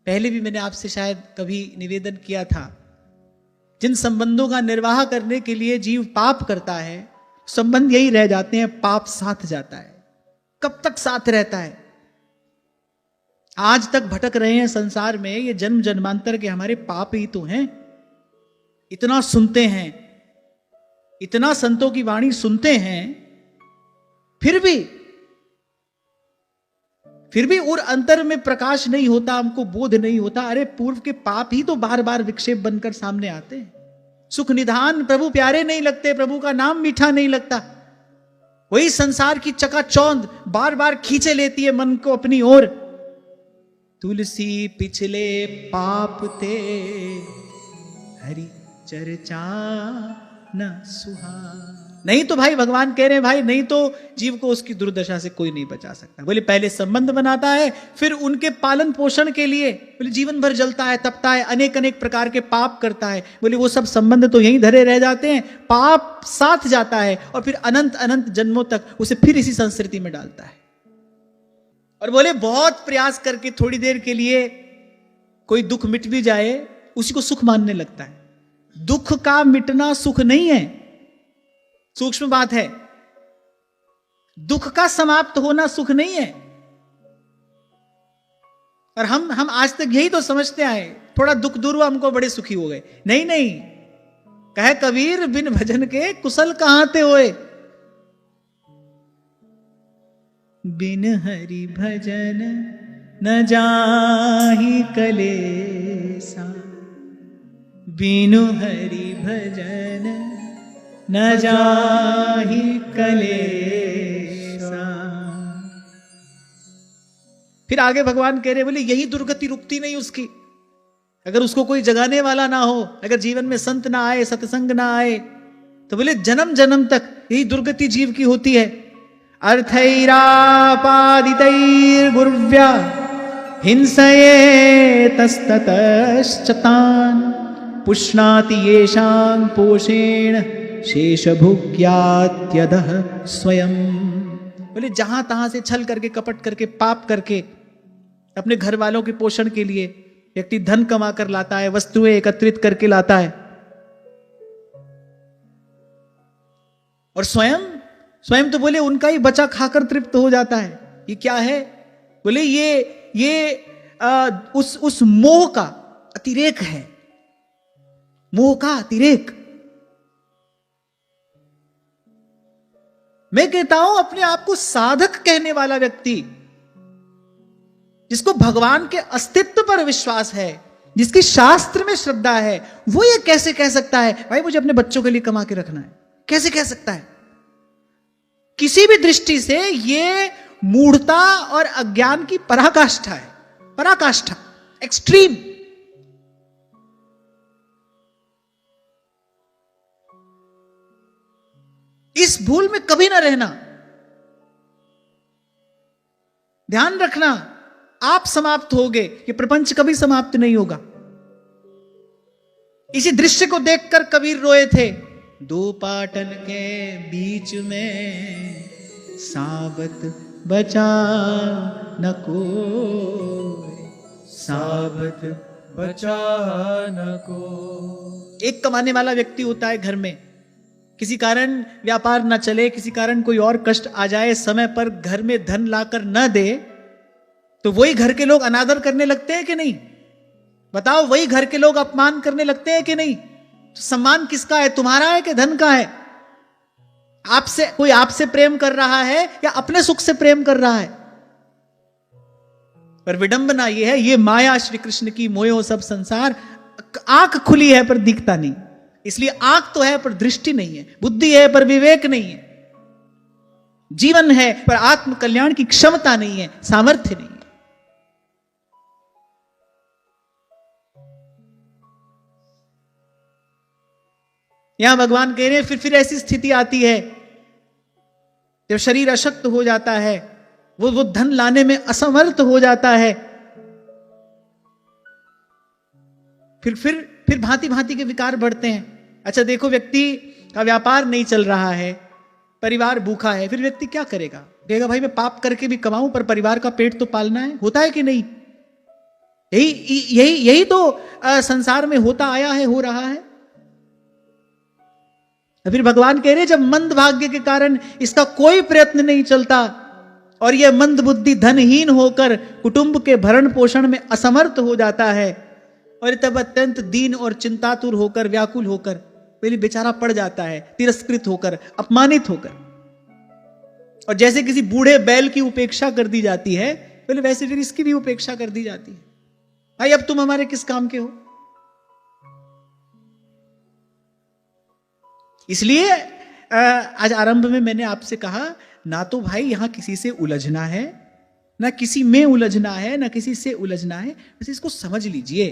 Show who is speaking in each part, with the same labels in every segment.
Speaker 1: पहले भी मैंने आपसे शायद कभी निवेदन किया था, जिन संबंधों का निर्वाह करने के लिए जीव पाप करता है, संबंध यही रह जाते हैं, पाप साथ जाता है। कब तक साथ रहता है? आज तक भटक रहे हैं संसार में, ये जन्म जन्मांतर के हमारे पाप ही तो हैं। इतना सुनते हैं, इतना संतों की वाणी सुनते हैं, फिर भी और अंतर में प्रकाश नहीं होता, हमको बोध नहीं होता। अरे पूर्व के पाप ही तो बार बार विक्षेप बनकर सामने आते हैं। सुख निधान प्रभु प्यारे नहीं लगते, प्रभु का नाम मीठा नहीं लगता। वही संसार की चकाचौंध बार बार खींचे लेती है मन को अपनी ओर। तुलसी पिछले पाप ते हरि चर्चा न सुहा। नहीं तो भाई भगवान कह रहे हैं, भाई नहीं तो जीव को उसकी दुर्दशा से कोई नहीं बचा सकता। बोले पहले संबंध बनाता है, फिर उनके पालन पोषण के लिए बोले जीवन भर जलता है, तपता है, अनेक अनेक प्रकार के पाप करता है। बोले वो सब संबंध तो यहीं धरे रह जाते हैं, पाप साथ जाता है और फिर अनंत अनंत जन्मों तक उसे फिर इसी संस्कृति में डालता है। और बोले बहुत प्रयास करके थोड़ी देर के लिए कोई दुख मिट भी जाए, उसी को सुख मानने लगता है। दुख का मिटना सुख नहीं है, सूक्ष्म बात है। दुख का समाप्त होना सुख नहीं है। और हम आज तक यही तो समझते आए, थोड़ा दुख दूर हुआ हमको बड़े सुखी हो गए। नहीं नहीं, कहे कबीर बिन भजन के कुशल कहां ते होए। बिन हरि भजन न जाहि कलेसा, बिनु हरि भजन न जाहि कलेसा। फिर आगे भगवान कह रहे, बोले यही दुर्गति रुकती नहीं उसकी। अगर उसको कोई जगाने वाला ना हो, अगर जीवन में संत ना आए, सत्संग ना आए, तो बोले जन्म जन्म तक यही दुर्गति जीव की होती है। अर्थैरापादितैर्गुर्व्या हिंसये तस्ततश्चतान्, पुष्णाति येषां पोषेण शेषभुक्यात्यधः स्वयं। बोले जहां तहां से छल करके, कपट करके, पाप करके अपने घर वालों के पोषण के लिए व्यक्ति धन कमा कर लाता है, वस्तुएं एकत्रित करके लाता है, और स्वयं तो बोले उनका ही बचा खाकर तृप्त हो जाता है। ये क्या है? बोले ये उस मोह का अतिरेक है, मोह का अतिरेक। मैं कहता हूं अपने आप को साधक कहने वाला व्यक्ति, जिसको भगवान के अस्तित्व पर विश्वास है, जिसकी शास्त्र में श्रद्धा है, वो ये कैसे कह सकता है भाई मुझे अपने बच्चों के लिए कमा के रखना है? कैसे कह सकता है? किसी भी दृष्टि से ये मूढ़ता और अज्ञान की पराकाष्ठा है, पराकाष्ठा, एक्सट्रीम। इस भूल में कभी ना रहना। ध्यान रखना, आप समाप्त होगे, ये प्रपंच कभी समाप्त नहीं होगा। इसी दृश्य को देखकर कबीर रोए थे। दो पाटन के बीच में साबत बचा न कोई, साबत बचा न कोई। एक कमाने वाला व्यक्ति होता है घर में, किसी कारण व्यापार न चले, किसी कारण कोई और कष्ट आ जाए, समय पर घर में धन लाकर न दे, तो वही घर के लोग अनादर करने लगते हैं कि नहीं? बताओ, वही घर के लोग अपमान करने लगते हैं कि नहीं? तो सम्मान किसका है, तुम्हारा है कि धन का है? कोई आपसे प्रेम कर रहा है या अपने सुख से प्रेम कर रहा है? पर विडंबना यह है, ये माया श्री कृष्ण की मोयो सब संसार। आंख खुली है पर दिखता नहीं, इसलिए आंख तो है पर दृष्टि नहीं है, बुद्धि है पर विवेक नहीं है, जीवन है पर आत्म कल्याण की क्षमता नहीं है, सामर्थ्य नहीं है। यहां भगवान कह रहे हैं फिर ऐसी स्थिति आती है जब शरीर अशक्त हो जाता है, वो धन लाने में असमर्थ हो जाता है, फिर भांति भांति के विकार बढ़ते हैं। अच्छा देखो, व्यक्ति का व्यापार नहीं चल रहा है, परिवार भूखा है, फिर व्यक्ति क्या करेगा? कहेगा भाई मैं पाप करके भी कमाऊं पर परिवार का पेट तो पालना है। होता है कि नहीं? यही यही यही तो संसार में होता आया है, हो रहा है। फिर भगवान कह रहे जब मंद भाग्य के कारण इसका कोई प्रयत्न नहीं चलता और यह मंद बुद्धि धनहीन होकर कुटुंब के भरण पोषण में असमर्थ हो जाता है और तब अत्यंत दीन और चिंतातुर होकर, व्याकुल होकर पहले बेचारा पड़ जाता है, तिरस्कृत होकर, अपमानित होकर। और जैसे किसी बूढ़े बैल की उपेक्षा कर दी जाती है, पहले वैसे फिर इसकी भी उपेक्षा कर दी जाती है। भाई अब तुम हमारे किस काम के हो? इसलिए आज आरंभ में मैंने आपसे कहा, ना तो भाई यहां किसी से उलझना है, ना किसी में उलझना है, ना किसी से उलझना है। बस इसको समझ लीजिए।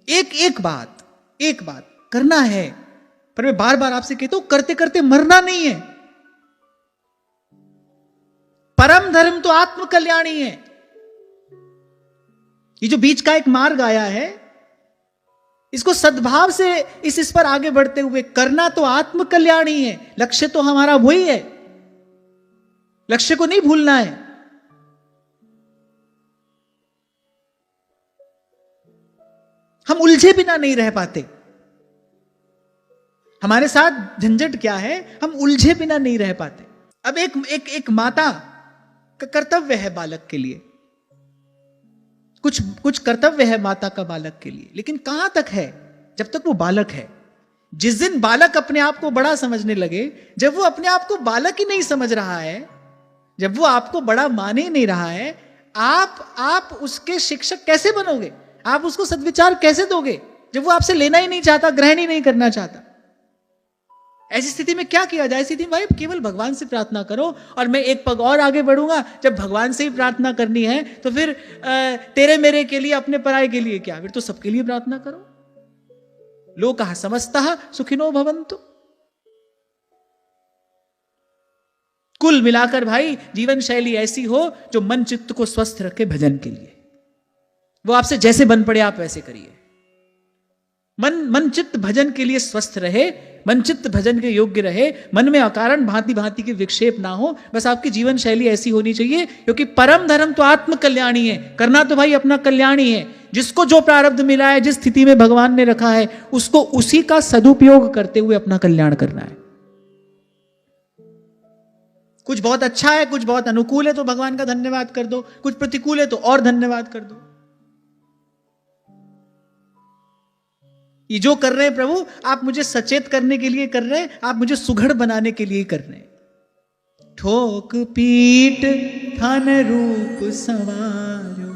Speaker 1: एक बात करना है, पर मैं बार बार आपसे कहता हूं, करते करते मरना नहीं है। परम धर्म तो आत्म कल्याणी है। ये जो बीच का एक मार्ग आया है, इसको सद्भाव से इस पर आगे बढ़ते हुए करना तो आत्म कल्याणी है। लक्ष्य तो हमारा वही है, लक्ष्य को नहीं भूलना है। हम उलझे बिना नहीं रह पाते। हमारे साथ झंझट क्या है, हम उलझे बिना नहीं रह पाते। अब एक माता का कर्तव्य है बालक के लिए, कुछ कर्तव्य है माता का बालक के लिए, लेकिन कहां तक है? जब तक वो बालक है। जिस दिन बालक अपने आप को बड़ा समझने लगे, जब वो अपने आप को बालक ही नहीं समझ रहा है, जब वो आपको बड़ा माने नहीं रहा है, आप उसके शिक्षक कैसे बनोगे? आप उसको सद्विचार कैसे दोगे जब वो आपसे लेना ही नहीं चाहता, ग्रहण ही नहीं करना चाहता? ऐसी स्थिति में क्या किया जाए? स्थिति भाई केवल भगवान से प्रार्थना करो। और मैं एक पग और आगे बढ़ूंगा, जब भगवान से ही प्रार्थना करनी है तो फिर तेरे मेरे के लिए, अपने पराये के लिए क्या, फिर तो सबके लिए प्रार्थना करो। लोकः समस्तः सुखिनो भवन्तु। कुल मिलाकर भाई जीवन शैली ऐसी हो जो मन चित्त को स्वस्थ रखे भजन के लिए। वो आपसे जैसे बन पड़े आप वैसे करिए। मन चित्त भजन के लिए स्वस्थ रहे, मन चित्त भजन के योग्य रहे, मन में अकारण भांति भांति के विक्षेप ना हो। बस आपकी जीवन शैली ऐसी होनी चाहिए, क्योंकि परम धर्म तो आत्म कल्याणी है। करना तो भाई अपना कल्याणी है। जिसको जो प्रारब्ध मिला है, जिस स्थिति में भगवान ने रखा है, उसको उसी का सदुपयोग करते हुए अपना कल्याण करना है। कुछ बहुत अच्छा है, कुछ बहुत अनुकूल है तो भगवान का धन्यवाद कर दो, कुछ प्रतिकूल है तो और धन्यवाद कर दो। ये जो कर रहे हैं प्रभु, आप मुझे सचेत करने के लिए कर रहे हैं, आप मुझे सुघड़ बनाने के लिए कर रहे हैं। ठोक पीट थन रूप संवारो,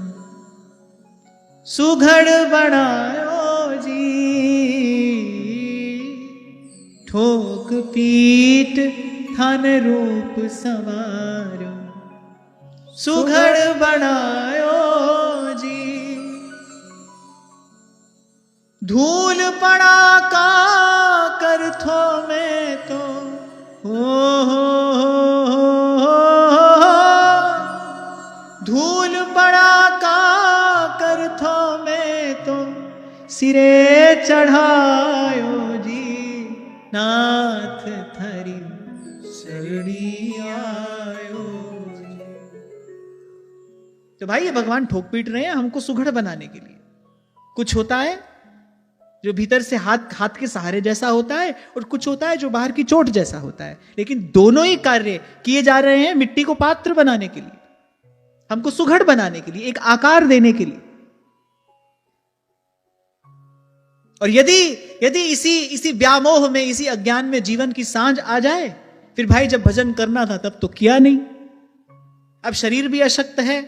Speaker 1: सुघड़ बनायो जी। ठोक पीट थन रूप संवारो, सुघड़ बनायो जी। धूल पड़ा का कर थो में तो हो। धूल पड़ा का कर थो में तो सिरे चढ़ायो जी। नाथ थरी शरणी आयो जी। तो भाई ये भगवान ठोक पीट रहे हैं हमको सुघड़ बनाने के लिए। कुछ होता है जो भीतर से हाथ के सहारे जैसा होता है, और कुछ होता है जो बाहर की चोट जैसा होता है, लेकिन दोनों ही कार्य किए जा रहे हैं मिट्टी को पात्र बनाने के लिए, हमको सुघड़ बनाने के लिए, एक आकार देने के लिए। और यदि इसी व्यामोह में, इसी अज्ञान में जीवन की सांझ आ जाए, फिर भाई जब भजन करना था तब तो किया नहीं। अब शरीर भी अशक्त है,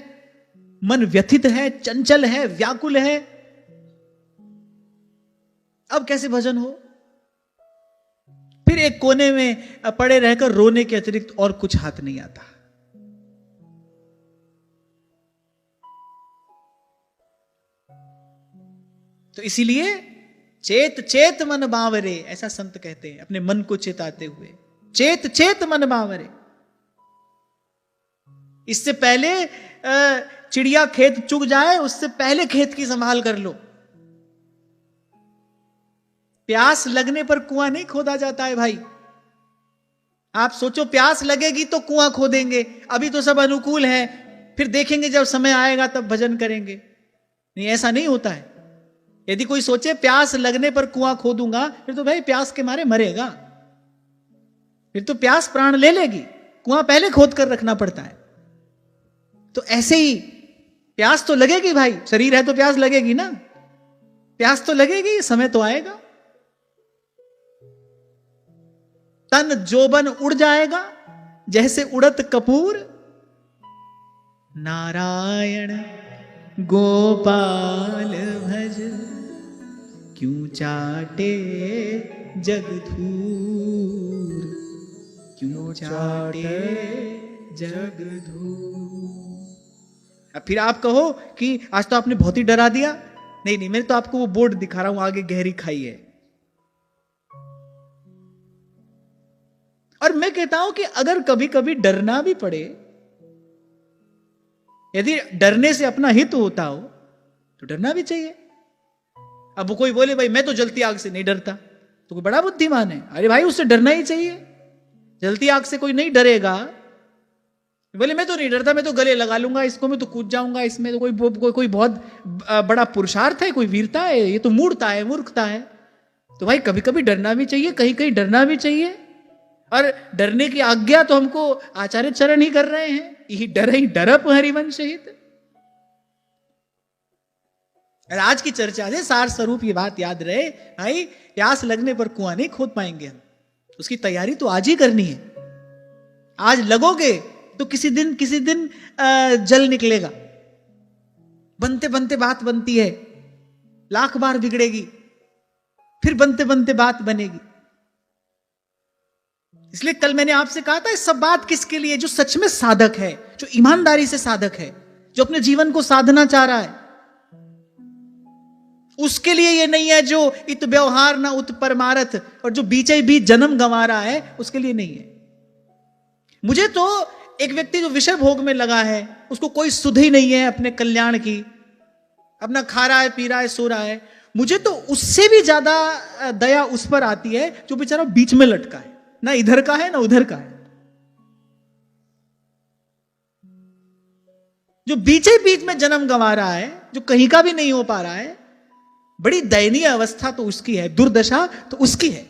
Speaker 1: मन व्यथित है, चंचल है, व्याकुल है, अब कैसे भजन हो? फिर एक कोने में पड़े रहकर रोने के अतिरिक्त और कुछ हाथ नहीं आता। तो इसीलिए चेत मन बावरे, ऐसा संत कहते हैं अपने मन को चेताते हुए। चेत मन बावरे। इससे पहले चिड़िया खेत चुग जाए, उससे पहले खेत की संभाल कर लो। प्यास लगने पर कुआं नहीं खोदा जाता है भाई। आप सोचो प्यास लगेगी तो कुआं खोदेंगे, अभी तो सब अनुकूल है, फिर देखेंगे जब समय आएगा तब भजन करेंगे। नहीं, ऐसा नहीं होता है। यदि कोई सोचे प्यास लगने पर कुआं खोदूंगा, फिर तो भाई प्यास के मारे मरेगा, फिर तो प्यास प्राण ले लेगी। कुआं पहले खोद कर रखना पड़ता है। तो ऐसे ही प्यास तो लगेगी भाई, शरीर है तो प्यास लगेगी ना, प्यास तो लगेगी, समय तो आएगा। तन जोबन उड़ जाएगा जैसे उड़त कपूर, नारायण गोपाल भज क्यों चाटे जगधूर, क्यों चाटे जगधूर। अब फिर आप कहो कि आज तो आपने बहुत ही डरा दिया। नहीं नहीं, मैं तो आपको वो बोर्ड दिखा रहा हूं, आगे गहरी खाई है। और मैं कहता हूं कि अगर कभी कभी डरना भी पड़े, यदि डरने से अपना हित होता हो तो डरना भी चाहिए। अब वो कोई बोले भाई मैं तो जलती आग से नहीं डरता, तो कोई बड़ा बुद्धिमान है। अरे भाई उससे डरना ही चाहिए। जलती आग से कोई नहीं डरेगा, बोले मैं तो नहीं डरता, मैं तो गले लगा लूंगा इसको, मैं तो कूद जाऊंगा इसमें, तो कोई बहुत बड़ा पुरुषार्थ है, कोई वीरता है, ये तो मूर्खता है, मूर्खता है। तो भाई कभी कभी डरना भी चाहिए, कहीं कहीं डरना भी चाहिए। और डरने की आज्ञा तो हमको आचार्य चरण ही कर रहे हैं, यही डर ही डरप हरिवंश हित। आज की चर्चा से सार स्वरूप ये बात याद रहे, भाई प्यास लगने पर कुआं नहीं खोद पाएंगे हम, उसकी तैयारी तो आज ही करनी है। आज लगोगे तो किसी दिन जल निकलेगा। बनते बनते बात बनती है, लाख बार बिगड़ेगी, फिर बनते बनते बात बनेगी। इसलिए कल मैंने आपसे कहा था, सब बात किसके लिए? जो सच में साधक है, जो ईमानदारी से साधक है, जो अपने जीवन को साधना चाह रहा है, उसके लिए ये नहीं है। जो इत व्यवहार ना उत परमारथ, और जो बीचे बीच जन्म गंवा रहा है, उसके लिए नहीं है। मुझे तो एक व्यक्ति जो विषय भोग में लगा है, उसको कोई सुध ही नहीं है अपने कल्याण की, अपना खा रहा है, पी रहा है, सो रहा है, मुझे तो उससे भी ज्यादा दया उस पर आती है जो बेचारा बीच में लटका है, ना इधर का है ना उधर का है। जो बीचे बीच में जन्म गंवा रहा है, जो कहीं का भी नहीं हो पा रहा है, बड़ी दयनीय अवस्था तो उसकी है, दुर्दशा तो उसकी है।